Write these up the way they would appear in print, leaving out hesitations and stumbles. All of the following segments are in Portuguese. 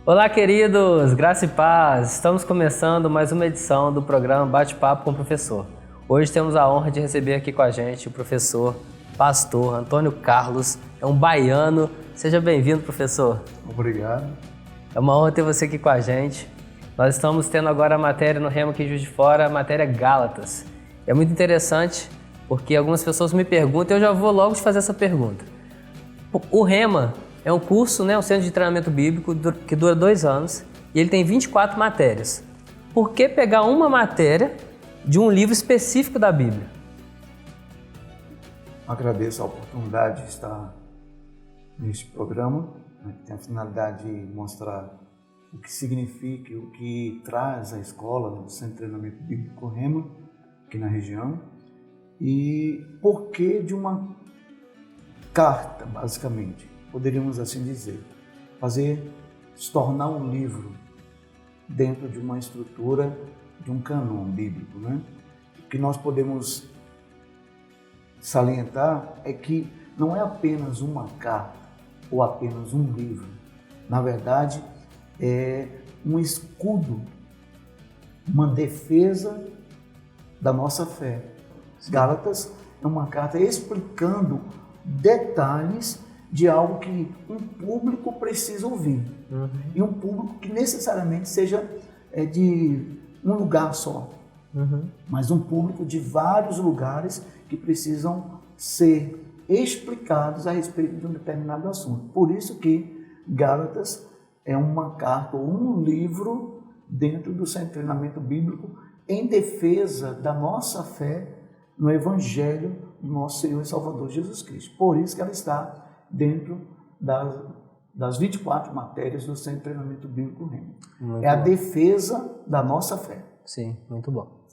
Olá, queridos! Graça e paz! Estamos começando mais uma edição do programa Bate-Papo com o Professor. Hoje temos a honra de receber aqui com a gente o professor, pastor Antônio Carlos, é um baiano. Seja bem-vindo, professor. Obrigado. É uma honra ter você aqui com a gente. Nós estamos tendo agora a matéria no Rema aqui em Juiz de Fora, a matéria Gálatas. É muito interessante porque algumas pessoas me perguntam e eu já vou logo te fazer essa pergunta. O Rema é um curso, um centro de treinamento bíblico que dura 2 anos e ele tem 24 matérias. Por que pegar uma matéria de um livro específico da Bíblia? Agradeço a oportunidade de estar neste programa, que tem a finalidade de mostrar o que significa e o que traz a escola, o Centro de Treinamento Bíblico Rema, aqui na região, e por que de uma carta, basicamente, poderíamos assim dizer, se tornar um livro dentro de uma estrutura de um cânon bíblico, né? O que nós podemos salientar é que não é apenas uma carta ou apenas um livro. Na verdade, é um escudo, uma defesa da nossa fé. Gálatas é uma carta explicando detalhes de algo que um público precisa ouvir. E um público que necessariamente seja de um lugar só, mas um público de vários lugares que precisam ser explicados a respeito de um determinado assunto. Por isso que Gálatas é uma carta ou um livro dentro do Centro de Treinamento Bíblico em defesa da nossa fé no Evangelho do nosso Senhor e Salvador Jesus Cristo. Por isso que ela está dentro das 24 matérias do Centro de Treinamento Bíblico Rema. É a defesa da nossa fé. Sim, muito bom.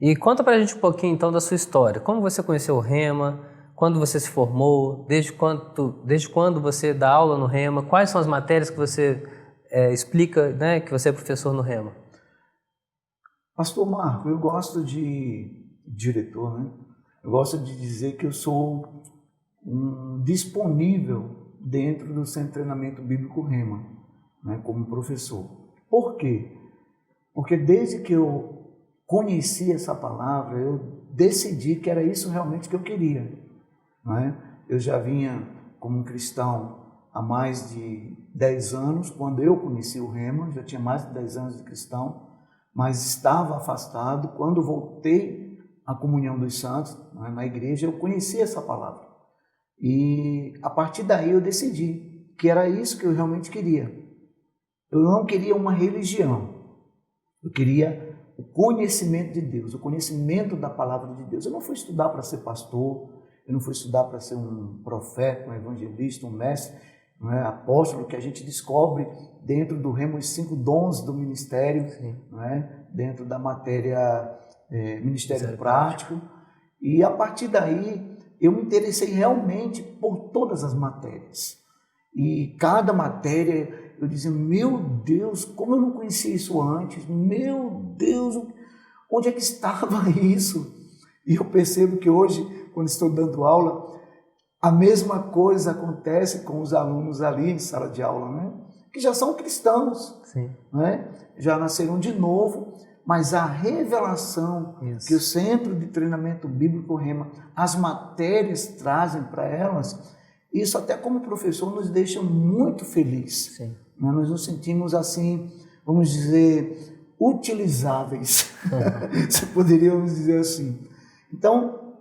E conta pra gente um pouquinho então da sua história. Como você conheceu o Rema? Quando você se formou? Desde quando você dá aula no Rema? Quais são as matérias que você explica, que você é professor no Rema? Pastor Marco, eu gosto de diretor, Eu gosto de dizer que eu sou disponível dentro do Centro de Treinamento Bíblico Rema, como professor. Por quê? Porque desde que eu conheci essa palavra, eu decidi que era isso realmente que eu queria. Eu já vinha como cristão há mais de 10 anos, quando eu conheci o Rema, já tinha mais de 10 anos de cristão, mas estava afastado. Quando voltei à comunhão dos santos, na igreja, eu conheci essa palavra. E a partir daí eu decidi que era isso que eu realmente queria. Eu não queria uma religião, eu queria o conhecimento de Deus, o conhecimento da palavra de Deus. Eu não fui estudar para ser pastor, eu não fui estudar para ser um profeta, um evangelista, um mestre, apóstolo, que a gente descobre dentro do Rema os 5 dons do ministério, dentro da matéria Ministério Prático. E a partir daí eu me interessei realmente por todas as matérias. E cada matéria eu dizia, meu Deus, como eu não conhecia isso antes, meu Deus, onde é que estava isso? E eu percebo que hoje, quando estou dando aula, a mesma coisa acontece com os alunos ali em sala de aula, que já são cristãos, já nasceram de novo, mas a revelação que o Centro de Treinamento Bíblico Rema, as matérias trazem para elas, isso até como professor nos deixa muito felizes. Nós nos sentimos assim, vamos dizer, utilizáveis, se poderíamos dizer assim. Então,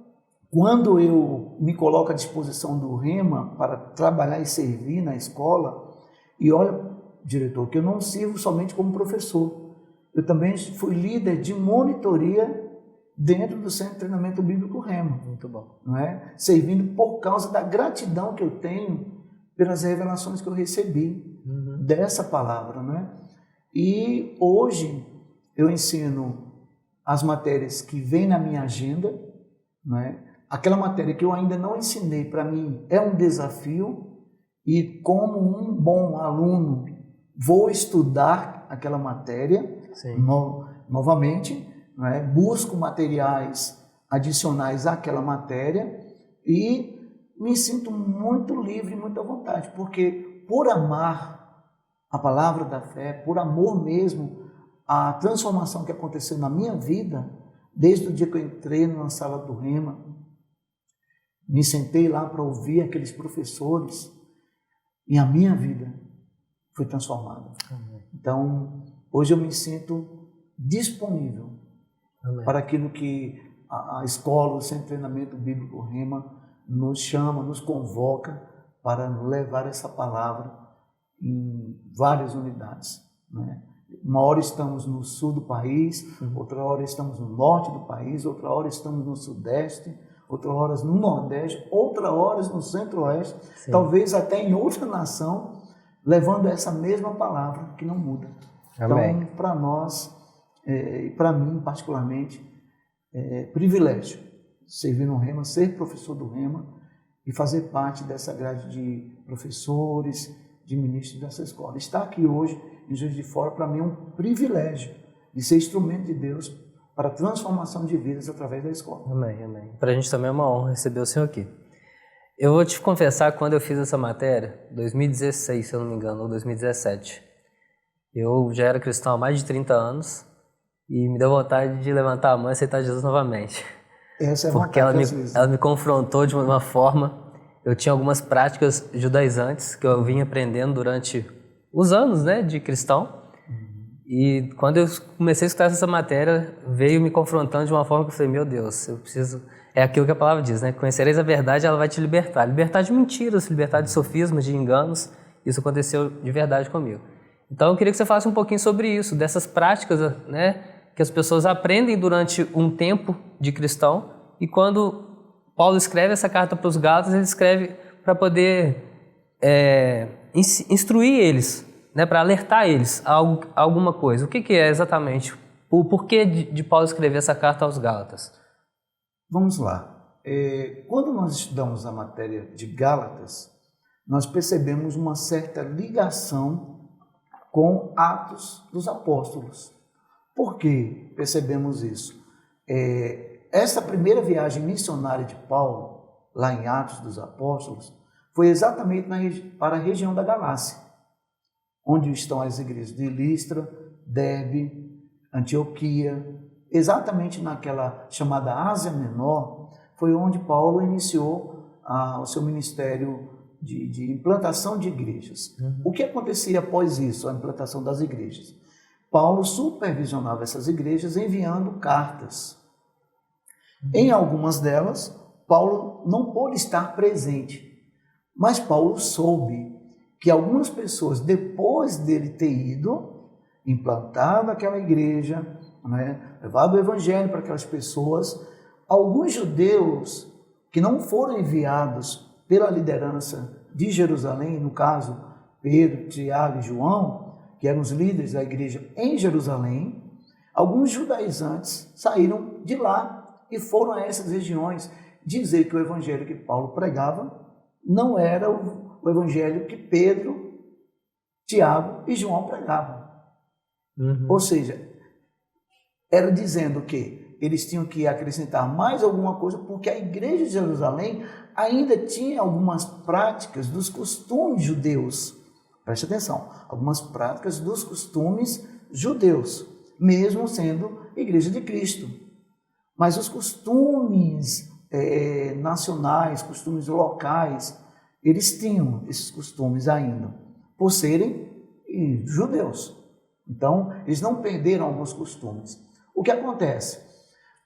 quando eu me coloco à disposição do Rema para trabalhar e servir na escola, e olha, diretor, que eu não sirvo somente como professor, eu também fui líder de monitoria dentro do Centro de Treinamento Bíblico Rema. Muito bom. Servindo por causa da gratidão que eu tenho pelas revelações que eu recebi dessa palavra. E hoje eu ensino as matérias que vêm na minha agenda. Aquela matéria que eu ainda não ensinei, para mim é um desafio, e como um bom aluno vou estudar aquela matéria novamente, busco materiais adicionais àquela matéria e me sinto muito livre, muito à vontade, porque por amar a palavra da fé, por amor mesmo, a transformação que aconteceu na minha vida, desde o dia que eu entrei na sala do Rema, me sentei lá para ouvir aqueles professores e a minha vida foi transformada. Amém. Então, hoje eu me sinto disponível Amém. para aquilo que a escola, o Centro de Treinamento Bíblico Rema nos chama, nos convoca para levar essa palavra em várias unidades, né? Uma hora estamos no sul do país, outra hora estamos no norte do país, outra hora estamos no sudeste, outra hora no nordeste, outra hora no centro-oeste, talvez até em outra nação, levando essa mesma palavra que não muda. Amém. Então, para nós, e para mim particularmente, é privilégio servir no Rema, ser professor do Rema e fazer parte dessa grade de professores, de ministros dessa escola. Estar aqui hoje em Juiz de Fora, para mim, é um privilégio de ser instrumento de Deus para a transformação de vidas através da escola. Amém, amém. Para a gente também é uma honra receber o senhor aqui. Eu vou te confessar, quando eu fiz essa matéria, 2016, se eu não me engano, ou 2017, eu já era cristão há mais de 30 anos e me deu vontade de levantar a mão e aceitar Jesus novamente. Essa é a Porque ela me confrontou de uma forma. Eu tinha algumas práticas judaizantes que eu vinha aprendendo durante os anos, né, de cristão. E quando eu comecei a escutar essa matéria, veio me confrontando de uma forma que eu falei, meu Deus, eu preciso... É aquilo que a palavra diz, né? Conhecereis a verdade, ela vai te libertar. Libertar de mentiras, libertar de sofismas, de enganos. Isso aconteceu de verdade comigo. Então eu queria que você falasse um pouquinho sobre isso, dessas práticas, né, que as pessoas aprendem durante um tempo de cristão. E quando Paulo escreve essa carta para os Gálatas, ele escreve para poder instruir eles, né, para alertar eles a alguma coisa. O que é exatamente? O porquê de Paulo escrever essa carta aos Gálatas? Vamos lá. Quando nós estudamos a matéria de Gálatas, nós percebemos uma certa ligação com Atos dos Apóstolos. Por que percebemos isso? Essa primeira viagem missionária de Paulo, lá em Atos dos Apóstolos, foi exatamente para a região da Galácia, onde estão as igrejas de Listra, Derbe, Antioquia. Exatamente naquela chamada Ásia Menor, foi onde Paulo iniciou o seu ministério de implantação de igrejas. O que acontecia após isso, a implantação das igrejas? Paulo supervisionava essas igrejas enviando cartas. Em algumas delas, Paulo não pôde estar presente, mas Paulo soube que algumas pessoas, depois dele ter ido, implantado aquela igreja, né, levado o evangelho para aquelas pessoas, alguns judeus que não foram enviados pela liderança de Jerusalém, no caso Pedro, Tiago e João, que eram os líderes da igreja em Jerusalém, alguns judaizantes saíram de lá e foram a essas regiões dizer que o evangelho que Paulo pregava não era o evangelho que Pedro, Tiago e João pregavam. Ou seja, era dizendo que eles tinham que acrescentar mais alguma coisa, porque a igreja de Jerusalém ainda tinha algumas práticas dos costumes judeus. Preste atenção, algumas práticas dos costumes judeus, mesmo sendo igreja de Cristo. Mas os costumes nacionais, costumes locais, eles tinham esses costumes ainda, por serem judeus. Então, eles não perderam alguns costumes. O que acontece?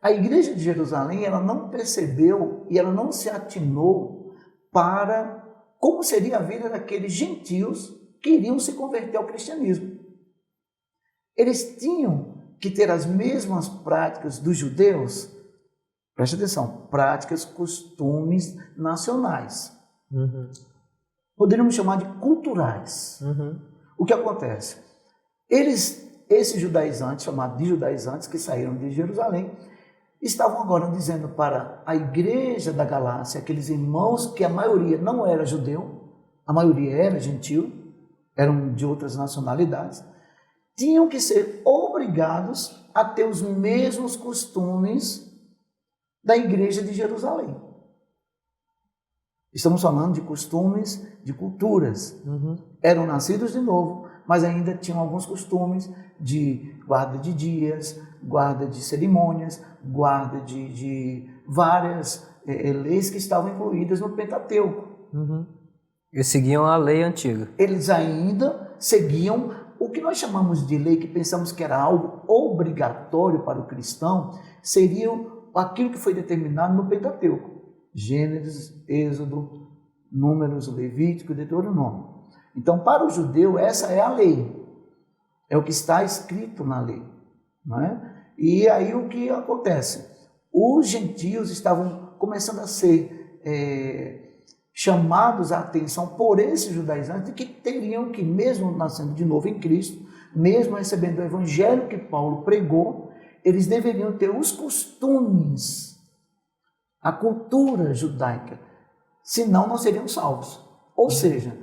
A igreja de Jerusalém, ela não percebeu e ela não se atinou para como seria a vida daqueles gentios que iriam se converter ao cristianismo. Eles tinham que ter as mesmas práticas dos judeus, preste atenção, práticas, costumes nacionais. Poderíamos chamar de culturais. O que acontece? Esses judaizantes, chamados de judaizantes, que saíram de Jerusalém, estavam agora dizendo para a igreja da Galácia, aqueles irmãos que a maioria não era judeu, a maioria era gentil, eram de outras nacionalidades, tinham que ser obrigados a ter os mesmos costumes da igreja de Jerusalém. Estamos falando de costumes, de culturas. Eram nascidos de novo, mas ainda tinham alguns costumes de guarda de dias, guarda de cerimônias, guarda de várias leis que estavam incluídas no Pentateuco. Eles seguiam a lei antiga. Eles ainda seguiam o que nós chamamos de lei, que pensamos que era algo obrigatório para o cristão, seria aquilo que foi determinado no Pentateuco. Gênesis, Êxodo, Números, Levítico e Deuteronômio. Então, para o judeu, essa é a lei. É o que está escrito na lei. Não é? E aí o que acontece? Os gentios estavam começando a ser chamados a atenção por esses judaizantes de que teriam que, mesmo nascendo de novo em Cristo, mesmo recebendo o evangelho que Paulo pregou, eles deveriam ter os costumes, a cultura judaica, senão não seriam salvos. Ou seja,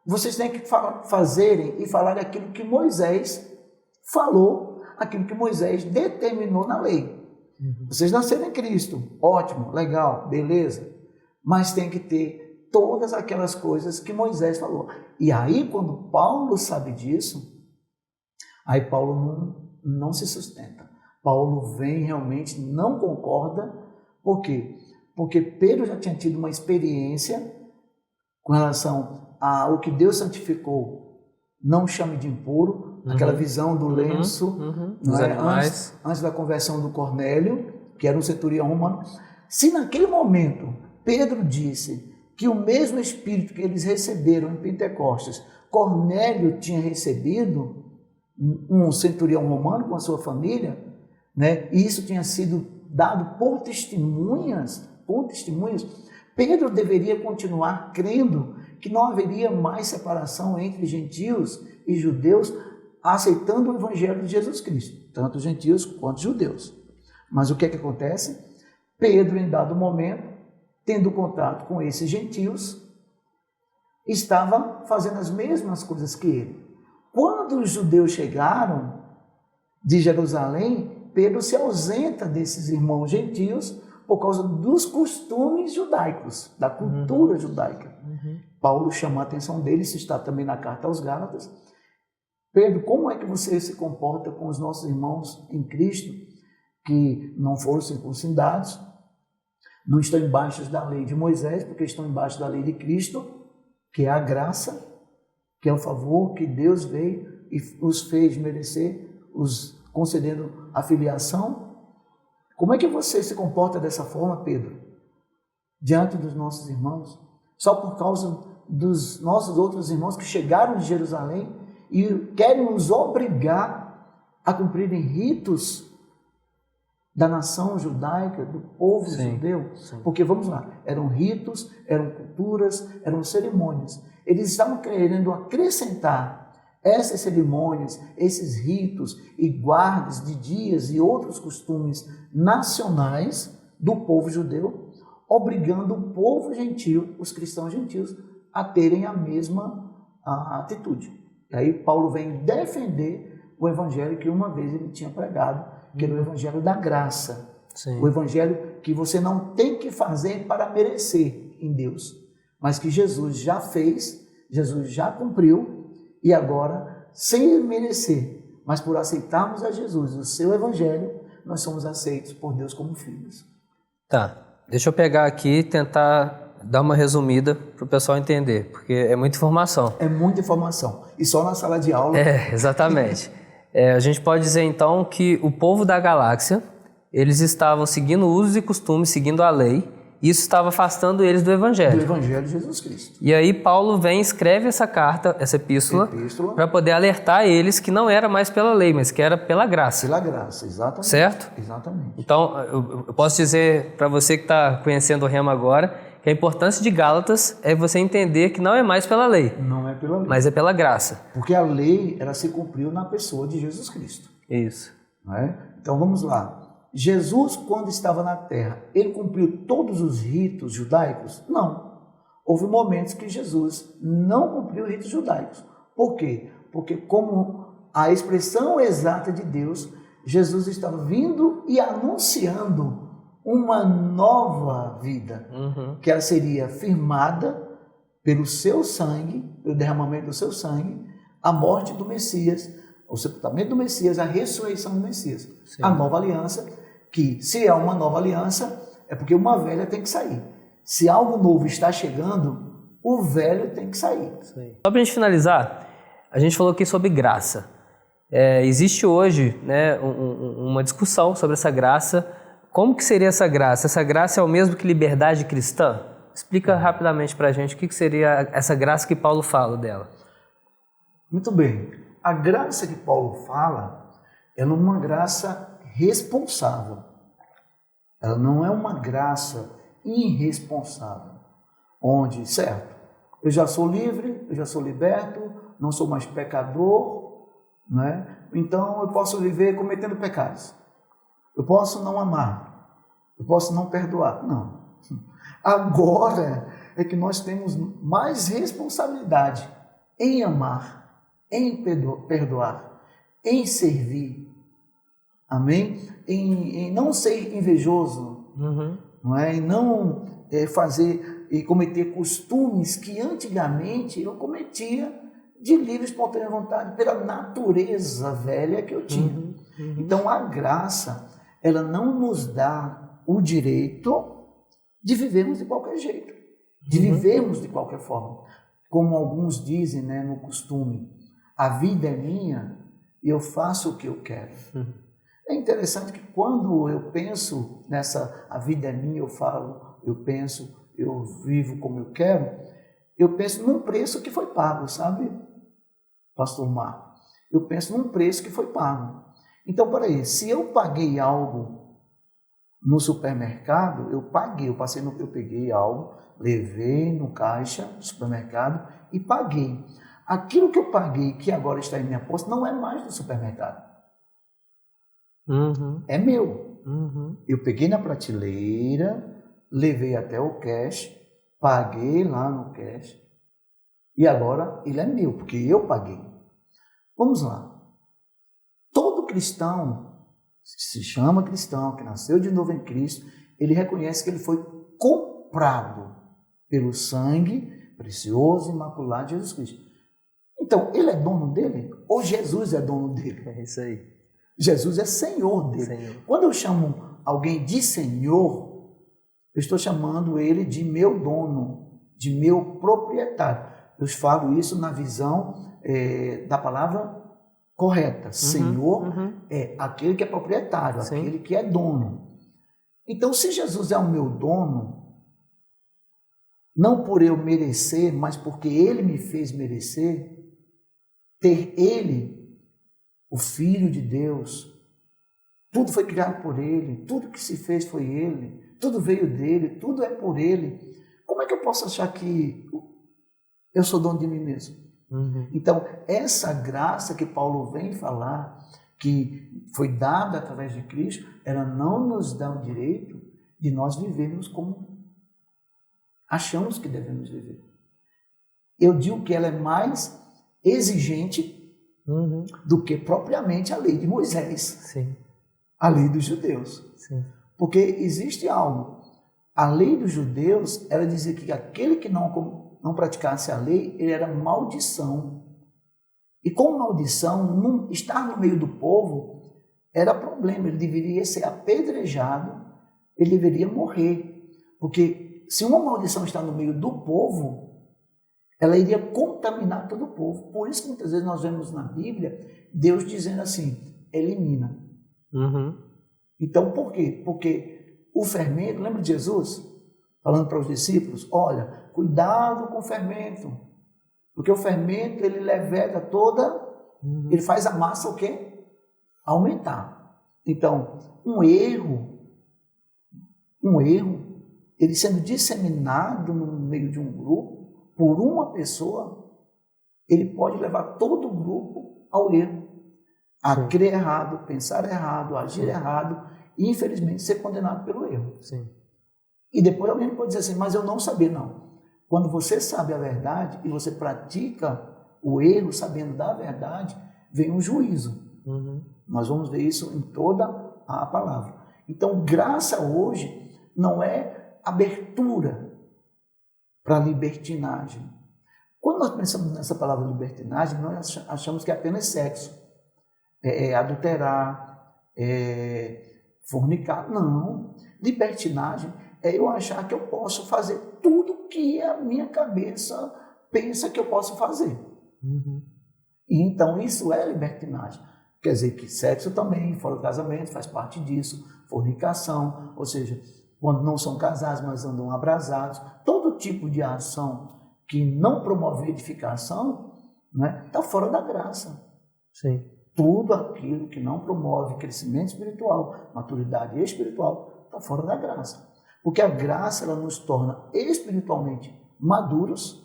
vocês têm que fazerem e falar aquilo que Moisés falou, aquilo que Moisés determinou na lei. Vocês nasceram em Cristo, ótimo, legal, beleza, mas tem que ter todas aquelas coisas que Moisés falou. E aí, quando Paulo sabe disso, aí Paulo não se sustenta. Paulo vem realmente, não concorda. Por quê? Porque Pedro já tinha tido uma experiência com relação ao que Deus santificou, não chame de impuro, aquela visão do lenço, Dos animais. Antes da conversão do Cornélio, que era um centurião romano. Se naquele momento Pedro disse que o mesmo Espírito que eles receberam em Pentecostes, Cornélio tinha recebido, um centurião romano com a sua família, né? E isso tinha sido dado por testemunhas, Pedro deveria continuar crendo que não haveria mais separação entre gentios e judeus, aceitando o evangelho de Jesus Cristo, tanto gentios quanto judeus. Mas o que é que acontece? Pedro, em dado momento, tendo contato com esses gentios, estava fazendo as mesmas coisas que ele. Quando os judeus chegaram de Jerusalém, Pedro se ausenta desses irmãos gentios por causa dos costumes judaicos, da cultura judaica. Paulo chama a atenção dele, isso está também na carta aos Gálatas. Pedro, como é que você se comporta com os nossos irmãos em Cristo, que não foram circuncidados, não estão embaixo da lei de Moisés, porque estão embaixo da lei de Cristo, que é a graça, que é o favor que Deus veio e os fez merecer, os concedendo a filiação? Como é que você se comporta dessa forma, Pedro, diante dos nossos irmãos? Só por causa dos nossos outros irmãos que chegaram de Jerusalém e querem nos obrigar a cumprirem ritos da nação judaica, do povo judeu? Porque, vamos lá, eram ritos, eram culturas, eram cerimônias. Eles estavam querendo acrescentar essas cerimônias, esses ritos e guardas de dias e outros costumes nacionais do povo judeu, obrigando o povo gentil, os cristãos gentios, a terem a mesma atitude. E aí Paulo vem defender o evangelho que uma vez ele tinha pregado, que era o evangelho da graça. O evangelho que você não tem que fazer para merecer em Deus, mas que Jesus já fez, Jesus já cumpriu, e agora, sem merecer, mas por aceitarmos a Jesus, o seu evangelho, nós somos aceitos por Deus como filhos. Tá, deixa eu pegar aqui e tentar dar uma resumida para o pessoal entender, porque é muita informação. É muita informação, e só na sala de aula... Exatamente. A gente pode dizer então que o povo da galáxia, eles estavam seguindo usos e costumes, seguindo a lei, e isso estava afastando eles do Evangelho. Do Evangelho de Jesus Cristo. E aí Paulo vem e escreve essa carta, essa epístola, para poder alertar eles que não era mais pela lei, mas que era pela graça. Pela graça, exatamente. Certo? Exatamente. Então, eu posso dizer para você que está conhecendo o Rema agora, que a importância de Gálatas é você entender que não é mais pela lei. Não é pela lei. Mas é pela graça. Porque a lei, ela se cumpriu na pessoa de Jesus Cristo. Isso. Não é? Então, vamos lá. Jesus, quando estava na terra, ele cumpriu todos os ritos judaicos? Não. Houve momentos que Jesus não cumpriu ritos judaicos. Por quê? Porque, como a expressão exata de Deus, Jesus estava vindo e anunciando uma nova vida, que ela seria firmada pelo seu sangue, pelo derramamento do seu sangue, A morte do Messias, o sepultamento do Messias, a ressurreição do Messias. Sim. A nova aliança, que se é uma nova aliança, é porque uma velha tem que sair. Se algo novo está chegando, o velho tem que sair. Sim. Só para a gente finalizar, a gente falou aqui sobre graça. Existe hoje, né, uma discussão sobre essa graça. Como que seria essa graça? Essa graça é o mesmo que liberdade cristã? Explica rapidamente para a gente o que seria essa graça que Paulo fala dela. Muito bem. A graça que Paulo fala, ela é uma graça responsável. Ela não é uma graça irresponsável. Onde, certo, eu já sou livre, eu já sou liberto, não sou mais pecador, né? Então eu posso viver cometendo pecados. Eu posso não amar, eu posso não perdoar. Não. Agora é que nós temos mais responsabilidade em amar, em perdoar, em servir, amém? Em não ser invejoso, não é? Em não fazer e cometer costumes que antigamente eu cometia de livre, espontânea vontade, pela natureza velha que eu tinha. Então a graça, ela não nos dá o direito de vivermos de qualquer jeito, de vivermos de qualquer forma. Como alguns dizem, né, no costume, a vida é minha e eu faço o que eu quero. É interessante que quando eu penso nessa, a vida é minha, eu falo, eu penso, eu vivo como eu quero, eu penso num preço que foi pago, sabe, pastor Marco? Eu penso num preço que foi pago. Então, peraí, se eu paguei algo no supermercado, eu peguei algo, levei no caixa do supermercado e paguei. Aquilo que eu paguei, que agora está em minha posse, não é mais do supermercado. É meu. Eu peguei na prateleira, levei até o cash, paguei lá no cash e agora ele é meu, porque eu paguei. Vamos lá. Todo cristão, que se chama cristão, que nasceu de novo em Cristo, ele reconhece que ele foi comprado pelo sangue precioso e imaculado de Jesus Cristo. Então, ele é dono dele ou Jesus é dono dele? É isso aí. Jesus é Senhor dele. Senhor. Quando eu chamo alguém de Senhor, eu estou chamando ele de meu dono, de meu proprietário. Eu falo isso na visão da palavra correta. Senhor é aquele que é proprietário, Sim. aquele que é dono. Então, se Jesus é o meu dono, não por eu merecer, mas porque ele me fez merecer, ter ele, o Filho de Deus, tudo foi criado por ele, tudo que se fez foi ele, tudo veio dele, tudo é por ele. Como é que eu posso achar que eu sou dono de mim mesmo? Então, essa graça que Paulo vem falar, que foi dada através de Cristo, ela não nos dá o direito de nós vivermos como achamos que devemos viver. Eu digo que ela é mais exigente do que propriamente a lei de Moisés, Sim. a lei dos judeus. Sim. Porque existe algo. A lei dos judeus, ela dizia que aquele que não praticasse a lei, ele era maldição. E como maldição, estar no meio do povo era problema. Ele deveria ser apedrejado, ele deveria morrer. Porque se uma maldição está no meio do povo, ela iria contaminar todo o povo. Por isso que muitas vezes nós vemos na Bíblia Deus dizendo assim, elimina. Então, por quê? Porque o fermento, lembra de Jesus falando para os discípulos, olha, cuidado com o fermento, porque o fermento ele leveda toda, ele faz a massa o quê? Aumentar. Então, um erro, ele sendo disseminado no meio de um grupo, por uma pessoa, ele pode levar todo o grupo ao erro, a crer errado, pensar errado, agir errado e, infelizmente, ser condenado pelo erro. Sim. E depois alguém pode dizer assim, mas eu não sabia, não. Quando você sabe a verdade e você pratica o erro sabendo da verdade, vem um juízo. Nós vamos ver isso em toda a palavra. Então, graça hoje não é abertura para libertinagem. Quando nós pensamos nessa palavra libertinagem, nós achamos que é apenas sexo, é adulterar, é fornicar. Não. Libertinagem é eu achar que eu posso fazer tudo que a minha cabeça pensa que eu posso fazer. E então isso é libertinagem. Quer dizer que sexo também, fora do casamento, faz parte disso, fornicação, ou seja, quando não são casados, mas andam abrasados, todo tipo de ação que não promove edificação, né, está fora da graça. Sim. Tudo aquilo que não promove crescimento espiritual, maturidade espiritual, está fora da graça. Porque a graça ela nos torna espiritualmente maduros,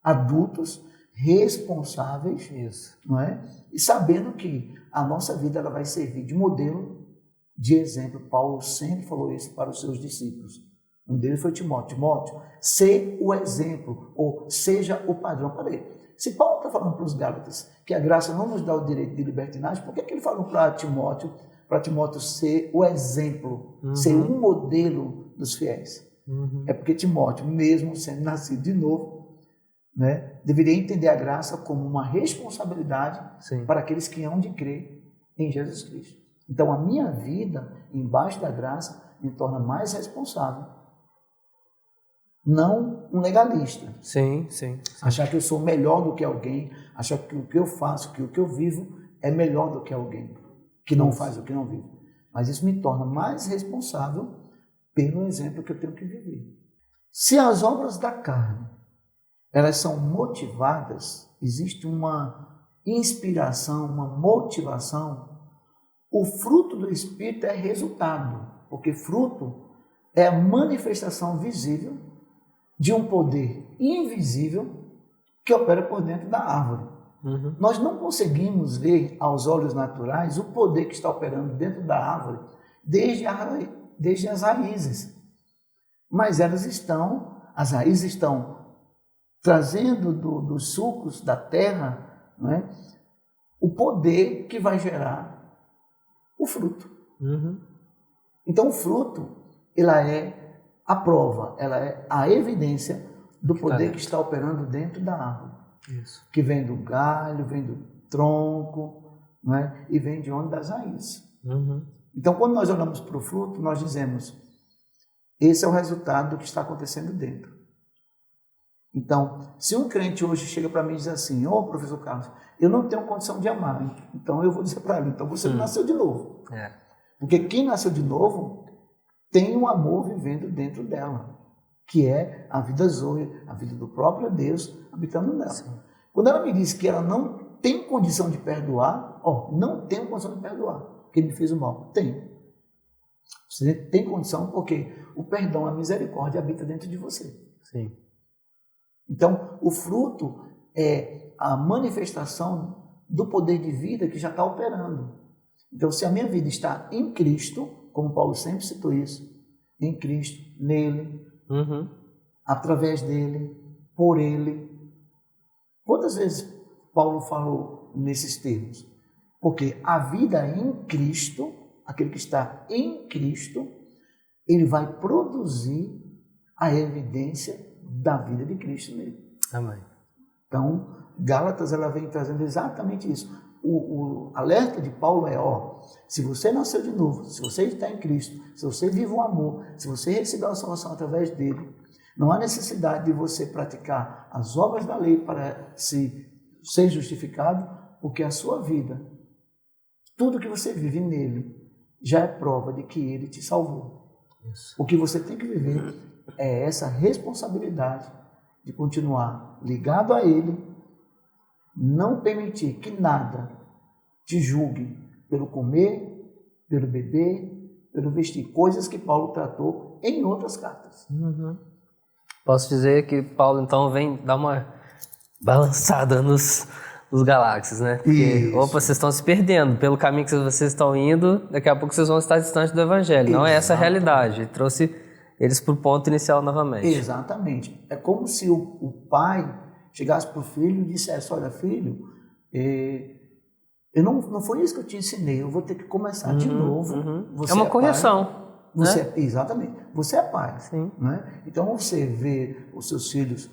adultos, responsáveis, não é? E sabendo que a nossa vida ela vai servir de modelo, de exemplo. Paulo sempre falou isso para os seus discípulos. Um deles foi Timóteo. Timóteo, ser o exemplo, ou seja o padrão. Peraí, se Paulo está falando para os Gálatas que a graça não nos dá o direito de libertinagem, por que ele falou para Timóteo ser o exemplo, ser um modelo dos fiéis? É porque Timóteo, mesmo sendo nascido de novo, né, deveria entender a graça como uma responsabilidade para aqueles que hão de crer em Jesus Cristo. Então, a minha vida, embaixo da graça, me torna mais responsável. Não um legalista. Sim. Achar que eu sou melhor do que alguém, achar que o que eu faço, que o que eu vivo é melhor do que alguém que não faz o que não vive. Mas isso me torna mais responsável pelo exemplo que eu tenho que viver. Se as obras da carne, elas são motivadas, existe uma inspiração, uma motivação, o fruto do Espírito é resultado, porque fruto é a manifestação visível de um poder invisível que opera por dentro da árvore. Nós não conseguimos ver aos olhos naturais o poder que está operando dentro da árvore desde as raízes. Mas as raízes estão trazendo dos sucos da terra, não é, o poder que vai gerar o fruto. Então o fruto, ela é a prova, ela é a evidência do poder que está operando dentro da árvore. Isso. Que vem do galho, vem do tronco, não é? E vem de onde? Das raízes. Então quando nós olhamos para o fruto, nós dizemos, esse é o resultado do que está acontecendo dentro. Então, se um crente hoje chega para mim e diz assim, professor Carlos, eu não tenho condição de amar, então eu vou dizer para ele, então você não nasceu de novo. Porque quem nasceu de novo tem um amor vivendo dentro dela, que é a vida zoe, a vida do próprio Deus habitando nela. Quando ela me diz que ela não tem condição de perdoar, não tenho condição de perdoar, porque ele me fez o mal. Tem. Você tem condição porque o perdão, a misericórdia habita dentro de você. Sim. Então, o fruto é a manifestação do poder de vida que já está operando. Então, se a minha vida está em Cristo, como Paulo sempre citou isso, em Cristo, nele, através dele, por ele. Quantas vezes Paulo falou nesses termos? Porque a vida em Cristo, aquele que está em Cristo, ele vai produzir a evidência da vida de Cristo nele. Amém. Então, Gálatas ela vem trazendo exatamente isso. O alerta de Paulo é, se você nasceu de novo, se você está em Cristo, se você vive o amor, se você recebeu a salvação através dele, não há necessidade de você praticar as obras da lei para ser justificado, porque a sua vida, tudo que você vive nele, já é prova de que ele te salvou. Isso. O que você tem que viver é essa responsabilidade de continuar ligado a ele, não permitir que nada te julgue pelo comer, pelo beber, pelo vestir, coisas que Paulo tratou em outras cartas. Posso dizer que Paulo então vem dar uma balançada nos galáxias, né? Porque, vocês estão se perdendo pelo caminho que vocês estão indo, daqui a pouco vocês vão estar distantes do Evangelho. Não é essa a realidade. Ele trouxe eles para o ponto inicial novamente. Exatamente. É como se o pai chegasse para o filho e dissesse, olha filho, não foi isso que eu te ensinei, eu vou ter que começar de novo. Você é uma correção. Exatamente. Você é pai. Sim. Né? Então você vê os seus filhos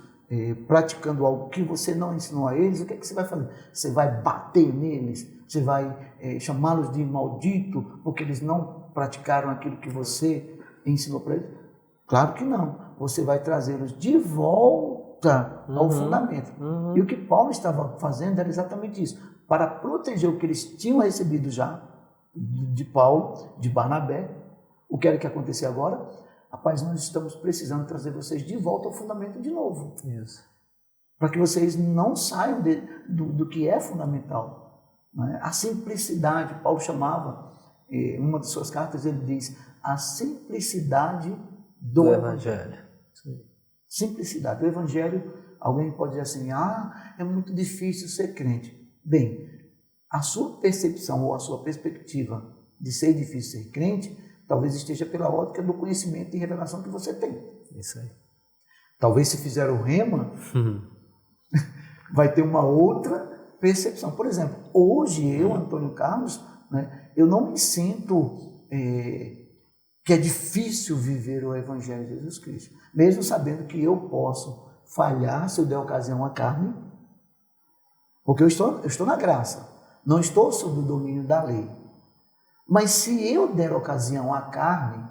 praticando algo que você não ensinou a eles, o que é que você vai fazer? Você vai bater neles? Você vai chamá-los de maldito porque eles não praticaram aquilo que você ensinou para eles? Claro que não. Você vai trazê-los de volta ao fundamento. E o que Paulo estava fazendo era exatamente isso. Para proteger o que eles tinham recebido já de Paulo, de Barnabé, o que era que acontecia agora? Rapaz, nós estamos precisando trazer vocês de volta ao fundamento de novo. Isso. Para que vocês não saiam do que é fundamental. Né? A simplicidade, Paulo chamava, em uma de suas cartas, ele diz, a simplicidade do Evangelho. Sim. Simplicidade. O Evangelho, alguém pode dizer assim, é muito difícil ser crente. Bem, a sua percepção ou a sua perspectiva de ser difícil ser crente, talvez esteja pela ótica do conhecimento e revelação que você tem. Isso aí. Talvez se fizer o rema, vai ter uma outra percepção. Por exemplo, hoje eu, Antônio Carlos, né, eu não me sinto que é difícil viver o Evangelho de Jesus Cristo, mesmo sabendo que eu posso falhar se eu der ocasião à carne, porque eu estou na graça, não estou sob o domínio da lei. Mas se eu der ocasião à carne,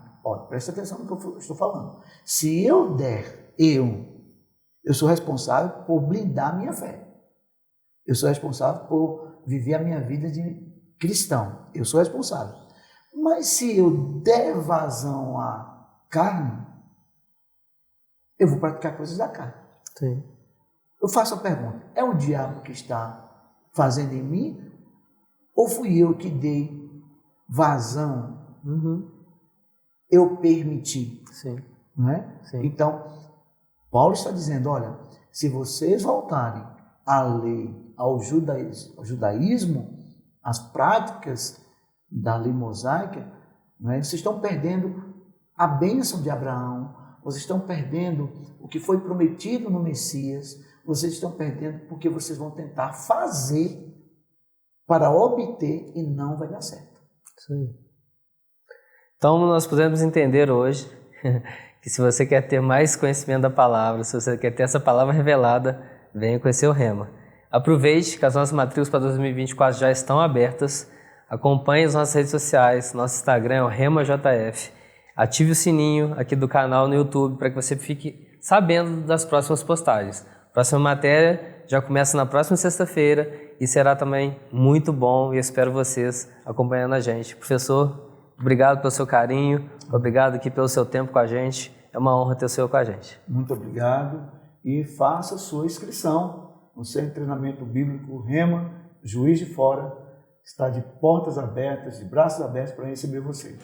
presta atenção no que eu estou falando. Se eu der, eu sou responsável por blindar a minha fé. Eu sou responsável por viver a minha vida de cristão. Eu sou responsável. Mas se eu der vazão à carne, eu vou praticar coisas da carne. Sim. Eu faço a pergunta, é o diabo que está fazendo em mim? Ou fui eu que dei vazão? Eu permiti. Sim. Não é? Sim. Então, Paulo está dizendo, olha, se vocês voltarem à lei, ao judaísmo, às práticas da lei mosaica, não é? Vocês estão perdendo a bênção de Abraão, vocês estão perdendo o que foi prometido no Messias, vocês estão perdendo porque vocês vão tentar fazer para obter e não vai dar certo. Sim. Então, nós podemos entender hoje que se você quer ter mais conhecimento da palavra, se você quer ter essa palavra revelada, venha conhecer o Rema. Aproveite que as nossas matrículas para 2024 já estão abertas. Acompanhe as nossas redes sociais, nosso Instagram é o RemaJF. Ative o sininho aqui do canal no YouTube para que você fique sabendo das próximas postagens. A próxima matéria já começa na próxima sexta-feira e será também muito bom e eu espero vocês acompanhando a gente. Professor, obrigado pelo seu carinho, obrigado aqui pelo seu tempo com a gente. É uma honra ter o senhor com a gente. Muito obrigado e faça a sua inscrição no Centro de Treinamento Bíblico Rema, Juiz de Fora. Está de portas abertas, de braços abertos para receber você.